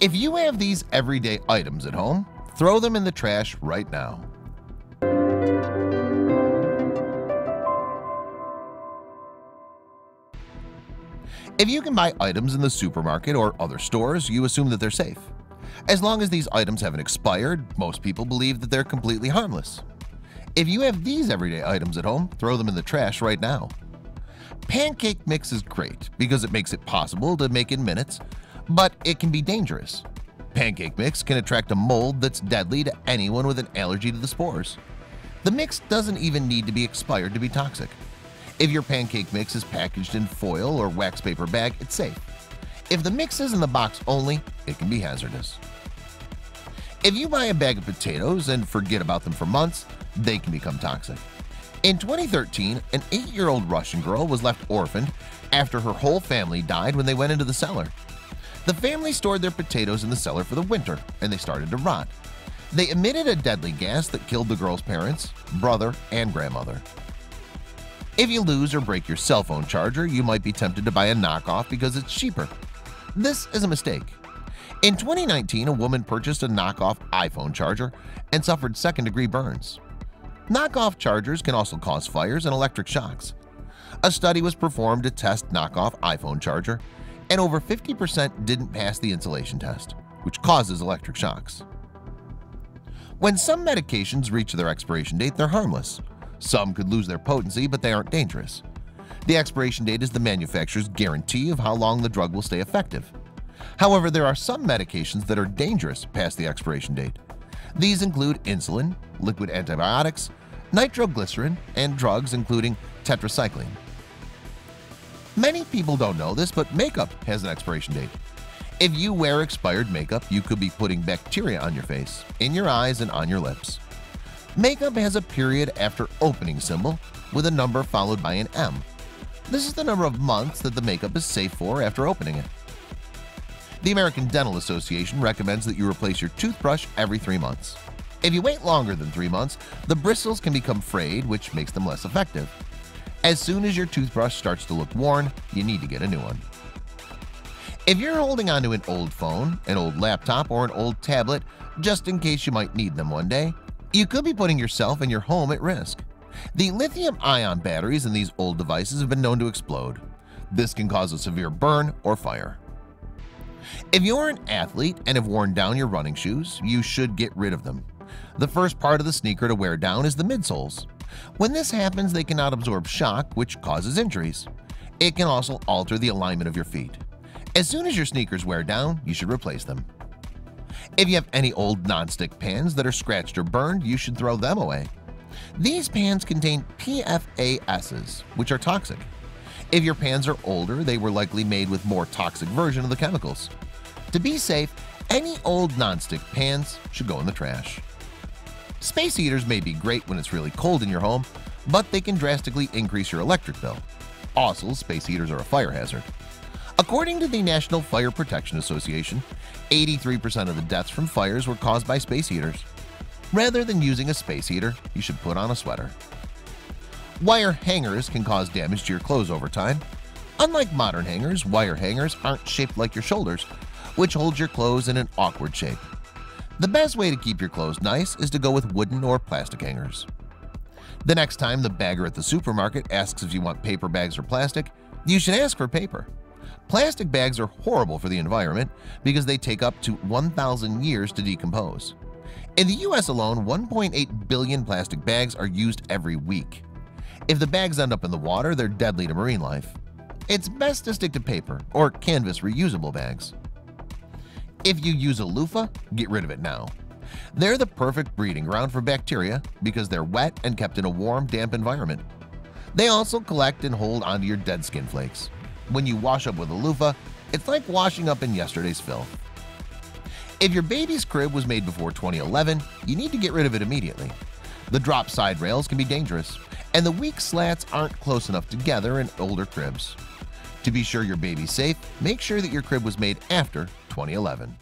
If you have these everyday items at home, throw them in the trash right now. If you can buy items in the supermarket or other stores, you assume that they're safe. As long as these items haven't expired, most people believe that they're completely harmless. If you have these everyday items at home, throw them in the trash right now. Pancake mix is great because it makes it possible to make in minutes, but it can be dangerous. Pancake mix can attract a mold that's deadly to anyone with an allergy to the spores. The mix doesn't even need to be expired to be toxic. If your pancake mix is packaged in foil or wax paper bag, it's safe. If the mix is in the box only, it can be hazardous. If you buy a bag of potatoes and forget about them for months, they can become toxic. In 2013, an 8-year-old Russian girl was left orphaned after her whole family died when they went into the cellar. The family stored their potatoes in the cellar for the winter, and they started to rot. They emitted a deadly gas that killed the girl's parents, brother, and grandmother. If you lose or break your cell phone charger, you might be tempted to buy a knockoff because it's cheaper. This is a mistake. In 2019, a woman purchased a knockoff iPhone charger and suffered second-degree burns. Knockoff chargers can also cause fires and electric shocks. A study was performed to test knockoff iPhone charger, and over 50% didn't pass the insulation test, which causes electric shocks. When some medications reach their expiration date, they're harmless. Some could lose their potency, but they aren't dangerous. The expiration date is the manufacturer's guarantee of how long the drug will stay effective. However, there are some medications that are dangerous past the expiration date. These include insulin, liquid antibiotics, nitroglycerin, and drugs including tetracycline. Many people don't know this, but makeup has an expiration date. If you wear expired makeup, you could be putting bacteria on your face, in your eyes, and on your lips. Makeup has a period after opening symbol with a number followed by an M. This is the number of months that the makeup is safe for after opening it. The American Dental Association recommends that you replace your toothbrush every 3 months. If you wait longer than 3 months, the bristles can become frayed, which makes them less effective. As soon as your toothbrush starts to look worn, you need to get a new one. If you're holding onto an old phone, an old laptop, or an old tablet just in case you might need them one day, you could be putting yourself and your home at risk. The lithium-ion batteries in these old devices have been known to explode. This can cause a severe burn or fire. If you're an athlete and have worn down your running shoes, you should get rid of them. The first part of the sneaker to wear down is the midsoles. When this happens, they cannot absorb shock, which causes injuries. It can also alter the alignment of your feet. As soon as your sneakers wear down, you should replace them. If you have any old nonstick pans that are scratched or burned, you should throw them away. These pans contain PFASs, which are toxic. If your pans are older, they were likely made with more toxic version of the chemicals. To be safe, any old nonstick pans should go in the trash. Space heaters may be great when it's really cold in your home, but they can drastically increase your electric bill. Also, space heaters are a fire hazard. According to the National Fire Protection Association, 83% of the deaths from fires were caused by space heaters. Rather than using a space heater, you should put on a sweater. Wire hangers can cause damage to your clothes over time. Unlike modern hangers, wire hangers aren't shaped like your shoulders, which holds your clothes in an awkward shape. The best way to keep your clothes nice is to go with wooden or plastic hangers. The next time the bagger at the supermarket asks if you want paper bags or plastic, you should ask for paper. Plastic bags are horrible for the environment because they take up to 1,000 years to decompose. In the US alone, 1.8 billion plastic bags are used every week. If the bags end up in the water, they're deadly to marine life. It's best to stick to paper or canvas reusable bags. If you use a loofah, get rid of it now. They're the perfect breeding ground for bacteria because they're wet and kept in a warm, damp environment. They also collect and hold onto your dead skin flakes. When you wash up with a loofah, it's like washing up in yesterday's filth. If your baby's crib was made before 2011, you need to get rid of it immediately. The drop side rails can be dangerous, and the weak slats aren't close enough together in older cribs. To be sure your baby's safe, make sure that your crib was made after 2011.